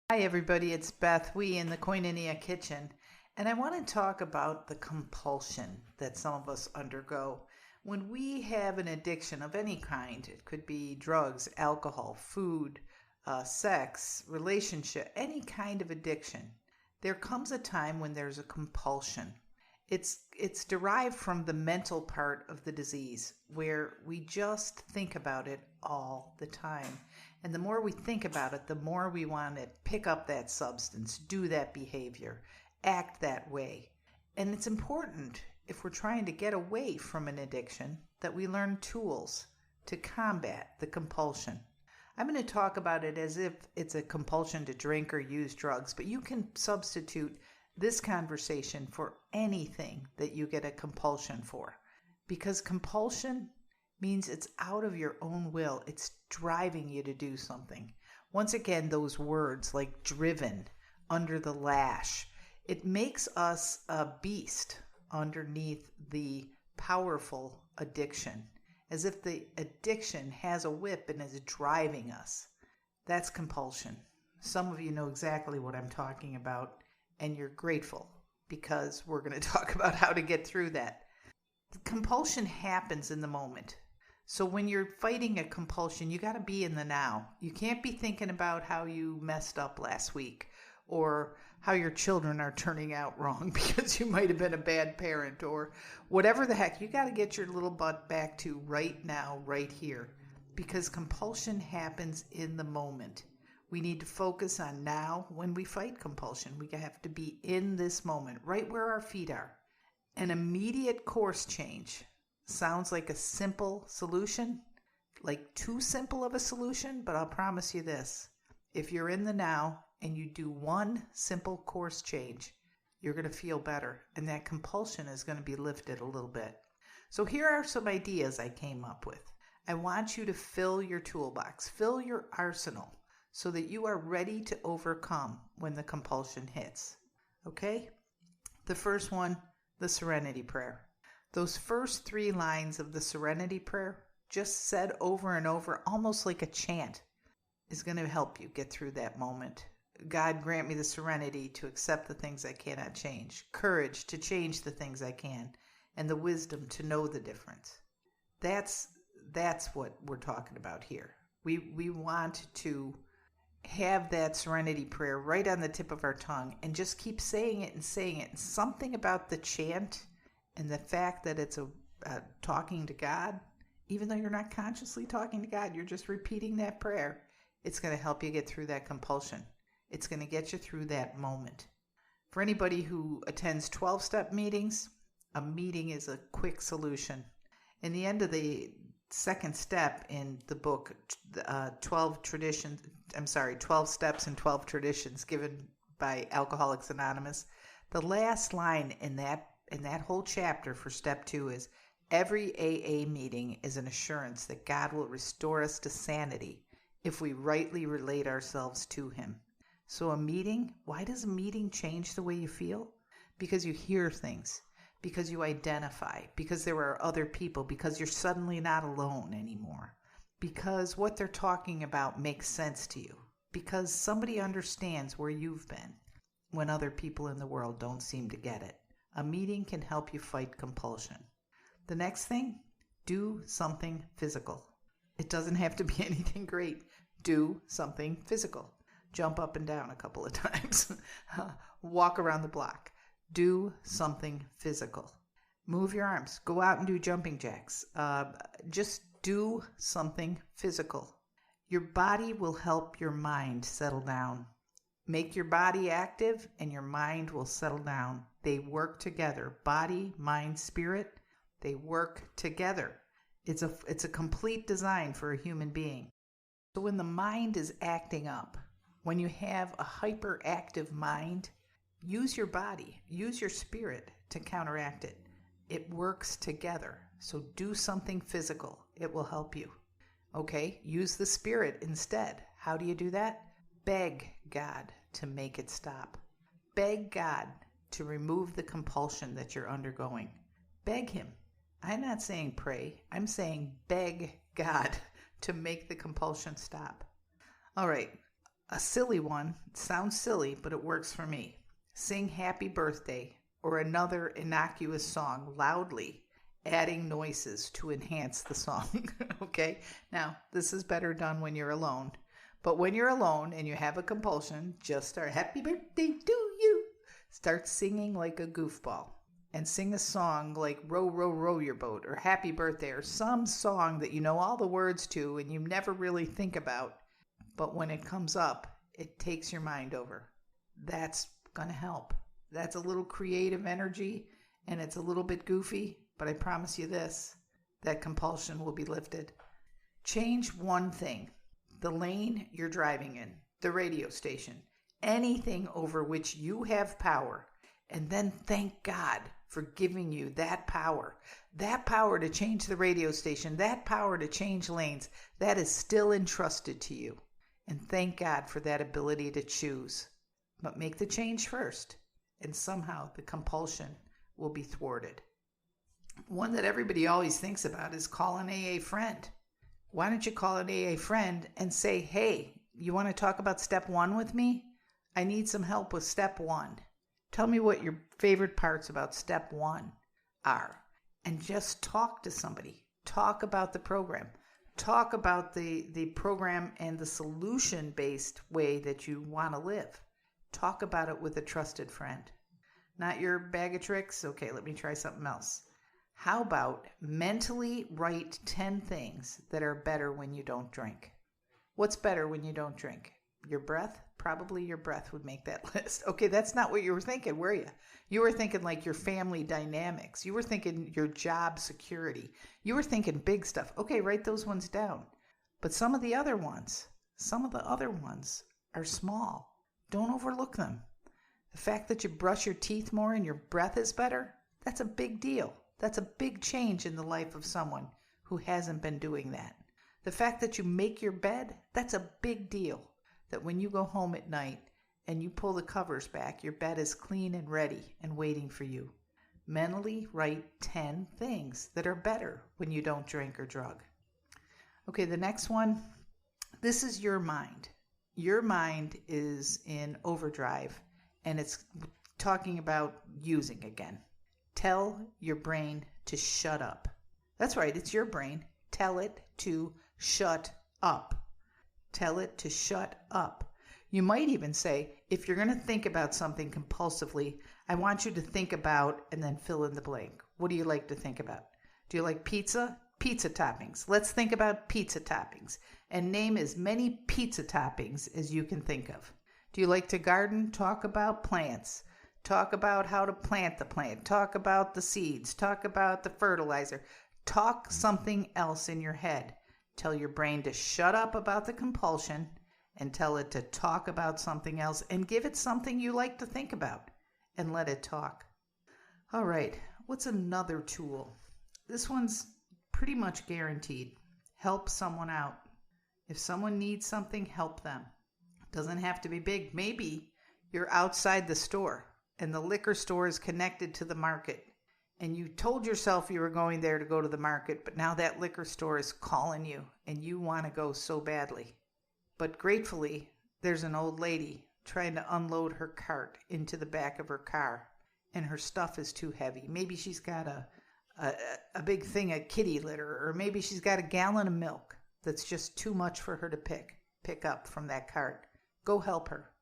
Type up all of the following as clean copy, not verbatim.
Hi everybody, it's BethWe in the Koinonia Kitchen, and I want to talk about the compulsion that some of us undergo when we have an addiction of any kind. It could be drugs, alcohol, food, sex, relationship, any kind of addiction. There comes a time when there's a compulsion. It's derived from the mental part of the disease, where we just think about it all the time. And the more we think about it, the more we want to pick up that substance, do that behavior, act that way. And it's important, if we're trying to get away from an addiction, that we learn tools to combat the compulsion. I'm going to talk about it as if it's a compulsion to drink or use drugs, but you can substitute this conversation for anything that you get a compulsion for. Because compulsion means it's out of your own will. It's driving you to do something. Once again, those words like driven, under the lash, it makes us a beast underneath the powerful addiction, as if the addiction has a whip and is driving us. That's compulsion. Some of you know exactly what I'm talking about, and you're grateful because we're going to talk about how to get through that. The compulsion happens in the moment. So when you're fighting a compulsion, you got to be in the now. You can't be thinking about how you messed up last week or how your children are turning out wrong because you might have been a bad parent or whatever the heck. You got to get your little butt back to right now, right here, because compulsion happens in the moment. We need to focus on now when we fight compulsion. We have to be in this moment, right where our feet are. An immediate course change sounds like a simple solution, like too simple of a solution, but I'll promise you this. If you're in the now and you do one simple course change, you're going to feel better, and that compulsion is going to be lifted a little bit. So here are some ideas I came up with. I want you to fill your toolbox, fill your arsenal, so that you are ready to overcome when the compulsion hits. Okay? The first one, the Serenity Prayer. Those first 3 lines of the Serenity Prayer, just said over and over, almost like a chant, is going to help you get through that moment. God, grant me the serenity to accept the things I cannot change, courage to change the things I can, and the wisdom to know the difference. That's what we're talking about here. We want to have that Serenity Prayer right on the tip of our tongue and just keep saying it and saying it. Something about the chant and the fact that it's a talking to God, even though you're not consciously talking to God, you're just repeating that prayer. It's going to help you get through that compulsion. It's going to get you through that moment. For anybody who attends 12-step meetings, a meeting is a quick solution. In the end of the second step in the book, 12 Steps and 12 Traditions given by Alcoholics Anonymous, the last line in that whole chapter for step 2 is, every AA meeting is an assurance that God will restore us to sanity if we rightly relate ourselves to Him. So a meeting, why does a meeting change the way you feel? Because you hear things, because you identify, because there are other people, because you're suddenly not alone anymore, because what they're talking about makes sense to you, because somebody understands where you've been when other people in the world don't seem to get it. A meeting can help you fight compulsion. The next thing, do something physical. It doesn't have to be anything great. Do something physical. Jump up and down a couple of times. Walk around the block. Do something physical. Move your arms. Go out and do jumping jacks. Just do something physical. Your body will help your mind settle down. Make your body active and your mind will settle down. They work together. Body, mind, spirit, they work together. It's a complete design for a human being. So when the mind is acting up, when you have a hyperactive mind, use your body, use your spirit to counteract it. It works together. So do something physical. It will help you. Okay, use the spirit instead. How do you do that? Beg God to make it stop. Beg God to remove the compulsion that you're undergoing. Beg him. I'm not saying pray. I'm saying beg God to make the compulsion stop. All right, a silly one. It sounds silly, but it works for me. Sing happy birthday or another innocuous song loudly, adding noises to enhance the song. Okay? Now, this is better done when you're alone. But when you're alone and you have a compulsion, just start happy birthday to you. Start singing like a goofball. And sing a song like Row, Row, Row Your Boat or Happy Birthday or some song that you know all the words to and you never really think about. But when it comes up, it takes your mind over. That's going to help. That's a little creative energy and it's a little bit goofy, but I promise you this, that compulsion will be lifted. Change one thing, the lane you're driving in, the radio station, anything over which you have power, and then thank God for giving you that power to change the radio station, that power to change lanes, that is still entrusted to you. And thank God for that ability to choose. But make the change first, and somehow the compulsion will be thwarted. One that everybody always thinks about is call an AA friend. Why don't you call an AA friend and say, hey, you want to talk about step 1 with me? I need some help with step 1. Tell me what your favorite parts about step 1 are. And just talk to somebody. Talk about the program. Talk about the program and the solution-based way that you want to live. Talk about it with a trusted friend. Not your bag of tricks? Okay, let me try something else. How about mentally write 10 things that are better when you don't drink? What's better when you don't drink? Your breath? Probably your breath would make that list. Okay, that's not what you were thinking, were you? You were thinking like your family dynamics. You were thinking your job security. You were thinking big stuff. Okay, write those ones down. But some of the other ones are small. Don't overlook them. The fact that you brush your teeth more and your breath is better, that's a big deal. That's a big change in the life of someone who hasn't been doing that. The fact that you make your bed, that's a big deal. That when you go home at night and you pull the covers back, your bed is clean and ready and waiting for you. Mentally write 10 things that are better when you don't drink or drug. Okay, the next one, this is your mind. Your mind is in overdrive and it's talking about using again. Tell your brain to shut up. That's right, it's your brain. Tell it to shut up. Tell it to shut up. You might even say, if you're going to think about something compulsively, I want you to think about and then fill in the blank. What do you like to think about? Do you like pizza? Pizza toppings. Let's think about pizza toppings and name as many pizza toppings as you can think of. Do you like to garden? Talk about plants. Talk about how to plant the plant. Talk about the seeds. Talk about the fertilizer. Talk something else in your head. Tell your brain to shut up about the compulsion and tell it to talk about something else and give it something you like to think about and let it talk. All right, what's another tool? This one's pretty much guaranteed. Help someone out. If someone needs something, help them. Doesn't have to be big. Maybe you're outside the store and the liquor store is connected to the market. And you told yourself you were going there to go to the market, but now that liquor store is calling you and you want to go so badly. But gratefully, there's an old lady trying to unload her cart into the back of her car and her stuff is too heavy. Maybe she's got a big thing of kitty litter, or maybe she's got a gallon of milk that's just too much for her to pick up from that cart. Go help her.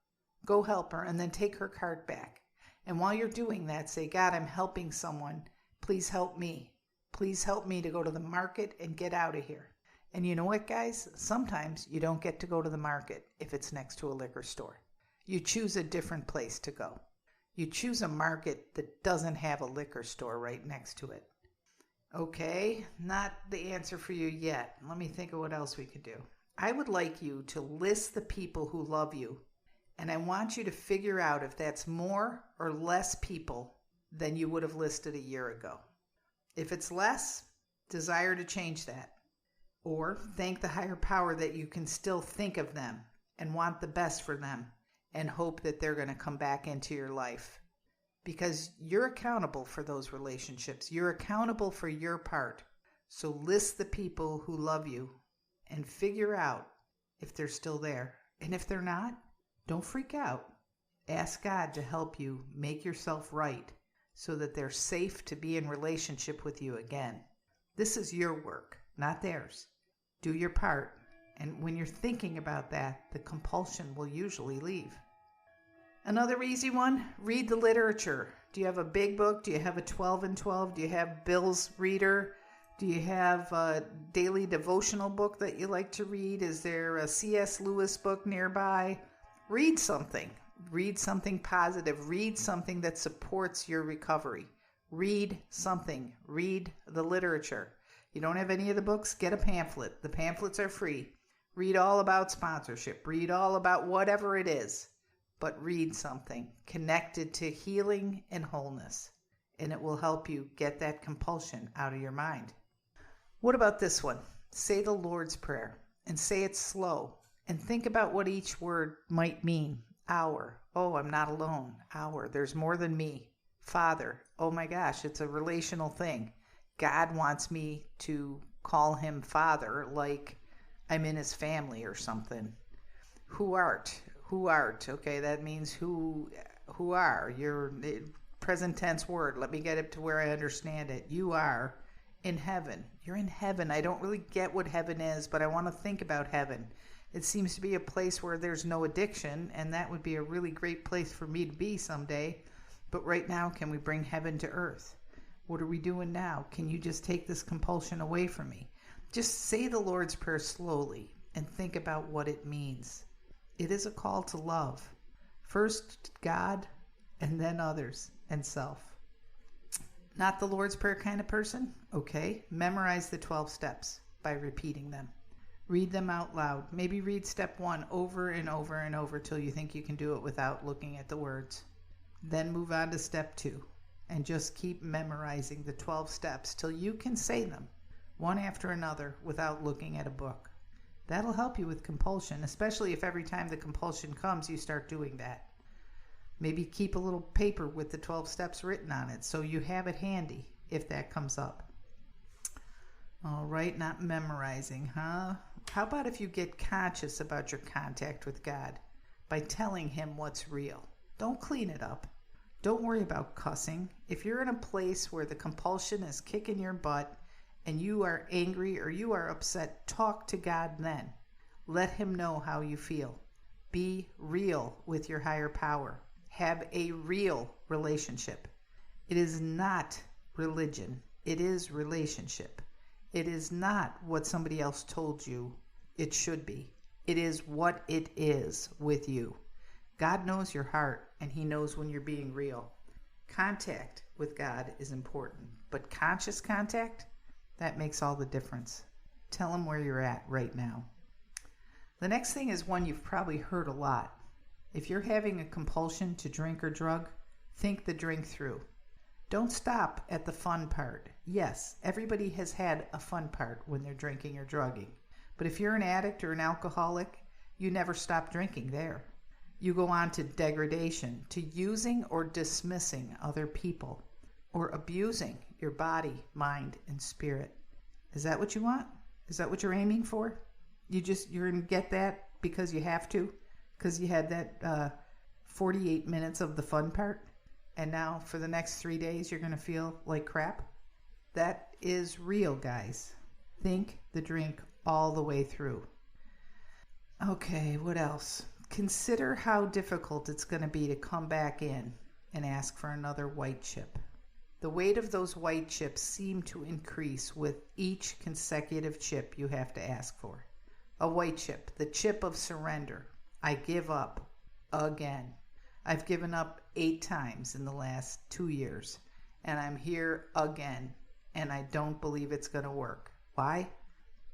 Go help her and then take her cart back. And while you're doing that, say, God, I'm helping someone. Please help me. Please help me to go to the market and get out of here. And you know what, guys? Sometimes you don't get to go to the market if it's next to a liquor store. You choose a different place to go. You choose a market that doesn't have a liquor store right next to it. Okay, not the answer for you yet. Let me think of what else we could do. I would like you to list the people who love you. And I want you to figure out if that's more or less people than you would have listed a year ago. If it's less, desire to change that. Or thank the higher power that you can still think of them and want the best for them and hope that they're going to come back into your life. because you're accountable for those relationships. You're accountable for your part. So list the people who love you and figure out if they're still there. And if they're not, don't freak out. Ask God to help you make yourself right so that they're safe to be in relationship with you again. This is your work, not theirs. Do your part. And when you're thinking about that, the compulsion will usually leave. Another easy one, read the literature. Do you have a big book? Do you have a 12 and 12? Do you have Bill's Reader? Do you have a daily devotional book that you like to read? Is there a C.S. Lewis book nearby? Read something. Read something positive. Read something that supports your recovery. Read something. Read the literature. You don't have any of the books? Get a pamphlet. The pamphlets are free. Read all about sponsorship. Read all about whatever it is. But read something connected to healing and wholeness, and it will help you get that compulsion out of your mind. What about this one? Say the Lord's Prayer, and say it slow, and think about what each word might mean. Our, oh, I'm not alone. Our, there's more than me. Father, oh my gosh, it's a relational thing. God wants me to call him Father like I'm in his family or something. Who art? Who art? Okay, that means who are. Your present tense word. Let me get it to where I understand it. You are in heaven. You're in heaven. I don't really get what heaven is, but I want to think about heaven. It seems to be a place where there's no addiction, and that would be a really great place for me to be someday. But right now, can we bring heaven to earth? What are we doing now? Can you just take this compulsion away from me? Just say the Lord's Prayer slowly and think about what it means. It is a call to love. First God, and then others, and self. Not the Lord's Prayer kind of person? Okay. Memorize the 12 steps by repeating them. Read them out loud. Maybe read step 1 over and over and over till you think you can do it without looking at the words. Then move on to step 2 and just keep memorizing the 12 steps till you can say them one after another without looking at a book. That'll help you with compulsion, especially if every time the compulsion comes, you start doing that. Maybe keep a little paper with the 12 steps written on it so you have it handy if that comes up. All right, not memorizing, huh? How about if you get conscious about your contact with God by telling him what's real? Don't clean it up. Don't worry about cussing. If you're in a place where the compulsion is kicking your butt, and you are angry or you are upset, talk to God then. Let him know how you feel. Be real with your higher power. Have a real relationship. It is not religion. It is relationship. It is not what somebody else told you it should be. It is what it is with you. God knows your heart, and he knows when you're being real. Contact with God is important, but conscious contact, that makes all the difference. Tell him where you're at right now. The next thing is one you've probably heard a lot. If you're having a compulsion to drink or drug, think the drink through. Don't stop at the fun part. Yes, everybody has had a fun part when they're drinking or drugging. But if you're an addict or an alcoholic, you never stop drinking there. You go on to degradation, to using or dismissing other people, or abusing your body, mind, and spirit. Is that what you want? Is that what you're aiming for? You're going to get that because you have to? Because you had that 48 minutes of the fun part? And now for the next 3 days, you're going to feel like crap? That is real, guys. Think the drink all the way through. Okay, what else? Consider how difficult it's going to be to come back in and ask for another white chip. The weight of those white chips seem to increase with each consecutive chip you have to ask for. A white chip, the chip of surrender. I give up again. I've given up 8 times in the last 2 years, and I'm here again, and I don't believe it's going to work. Why?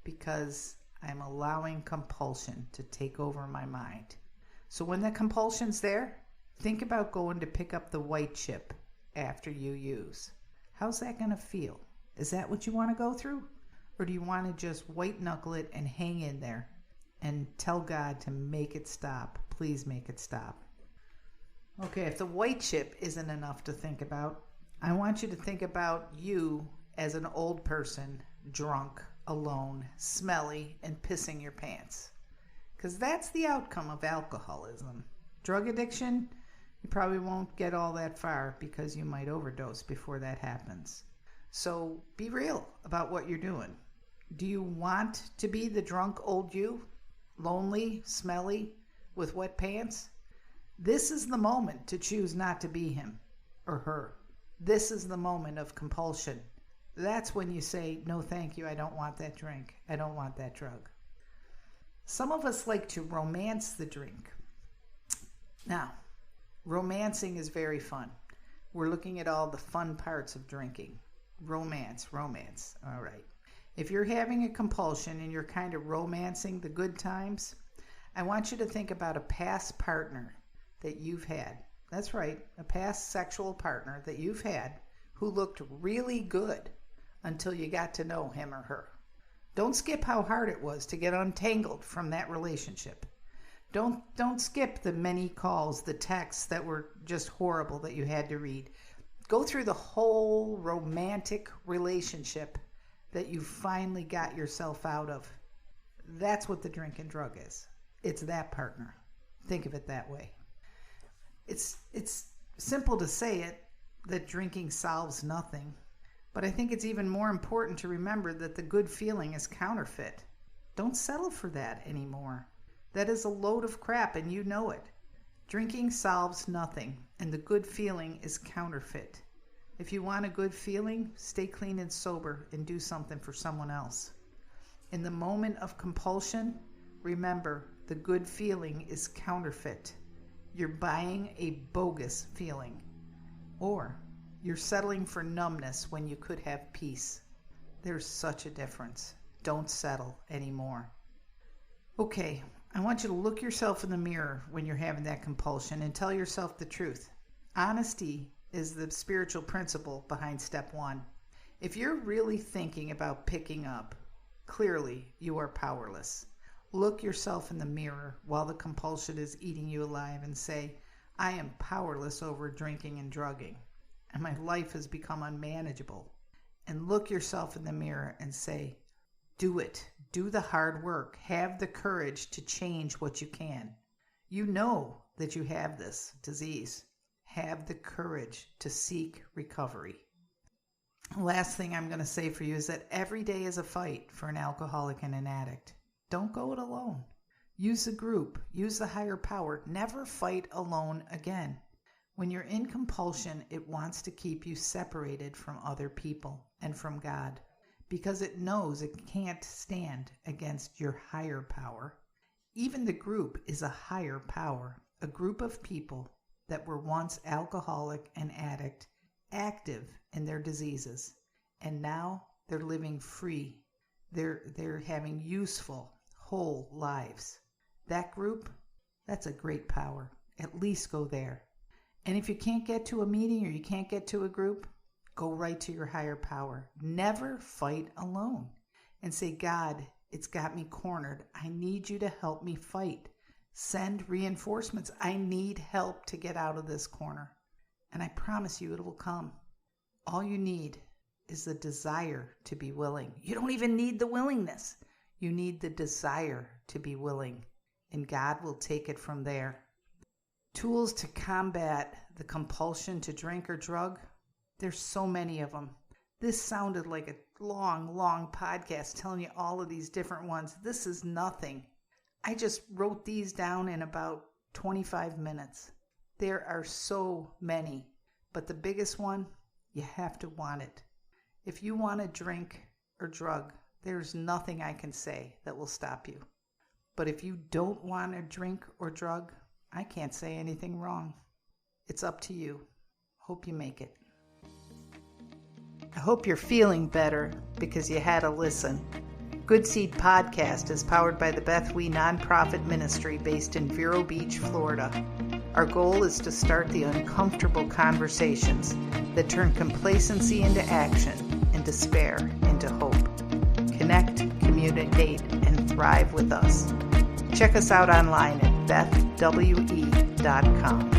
Because I'm allowing compulsion to take over my mind. So when that compulsion's there, think about going to pick up the white chip after you use. How's that going to feel? Is that what you want to go through? Or do you want to just white knuckle it and hang in there and tell God to make it stop? Please make it stop. Okay, if the white chip isn't enough to think about, I want you to think about you as an old person, drunk, alone, smelly, and pissing your pants. Because that's the outcome of alcoholism. Drug addiction, you probably won't get all that far because you might overdose before that happens. So be real about what you're doing. Do you want to be the drunk old you? Lonely, smelly, with wet pants? This is the moment to choose not to be him or her. This is the moment of compulsion. That's when you say, no thank you, I don't want that drink. I don't want that drug. Some of us like to romance the drink. Now, romancing is very fun. We're looking at all the fun parts of drinking. Romance. All right. If you're having a compulsion and you're kind of romancing the good times, I want you to think about a past partner that you've had. That's right, a past sexual partner that you've had who looked really good until you got to know him or her. Don't skip how hard it was to get untangled from that relationship. Don't skip the many calls, the texts that were just horrible that you had to read. Go through the whole romantic relationship that you finally got yourself out of. That's what the drink and drug is. It's that partner. Think of it that way. It's simple to say it, that drinking solves nothing. But I think it's even more important to remember that the good feeling is counterfeit. Don't settle for that anymore. That is a load of crap and you know it. Drinking solves nothing and the good feeling is counterfeit. If you want a good feeling, stay clean and sober and do something for someone else. In the moment of compulsion, remember the good feeling is counterfeit. You're buying a bogus feeling. Or you're settling for numbness when you could have peace. There's such a difference. Don't settle anymore. Okay, I want you to look yourself in the mirror when you're having that compulsion and tell yourself the truth. Honesty is the spiritual principle behind step 1. If you're really thinking about picking up, clearly you are powerless. Look yourself in the mirror while the compulsion is eating you alive and say, I am powerless over drinking and drugging, and my life has become unmanageable. And look yourself in the mirror and say, do it. Do the hard work. Have the courage to change what you can. You know that you have this disease. Have the courage to seek recovery. Last thing I'm going to say for you is that every day is a fight for an alcoholic and an addict. Don't go it alone. Use a group. Use the higher power. Never fight alone again. When you're in compulsion, it wants to keep you separated from other people and from God because it knows it can't stand against your higher power. Even the group is a higher power, a group of people that were once alcoholic and addict, active in their diseases, and now they're living free. They're having useful, whole lives. That group, that's a great power. At least go there. And if you can't get to a meeting or you can't get to a group, go right to your higher power. Never fight alone. And say, God, it's got me cornered. I need you to help me fight. Send reinforcements. I need help to get out of this corner. And I promise you it will come. All you need is the desire to be willing. You don't even need the willingness. You need the desire to be willing. And God will take it from there. Tools to combat the compulsion to drink or drug, there's so many of them. This sounded like a long podcast telling you all of these different ones. This is nothing. I just wrote these down in about 25 minutes. There are so many, but the biggest one, you have to want it. If you want to drink or drug, there's nothing I can say that will stop you. But if you don't want to drink or drug, I can't say anything wrong. It's up to you. Hope you make it. I hope you're feeling better because you had a listen. Good Seed Podcast is powered by the BethWe nonprofit ministry based in Vero Beach, Florida. Our goal is to start the uncomfortable conversations that turn complacency into action and despair into hope. Connect, communicate, and thrive with us. Check us out online at BethWe.com.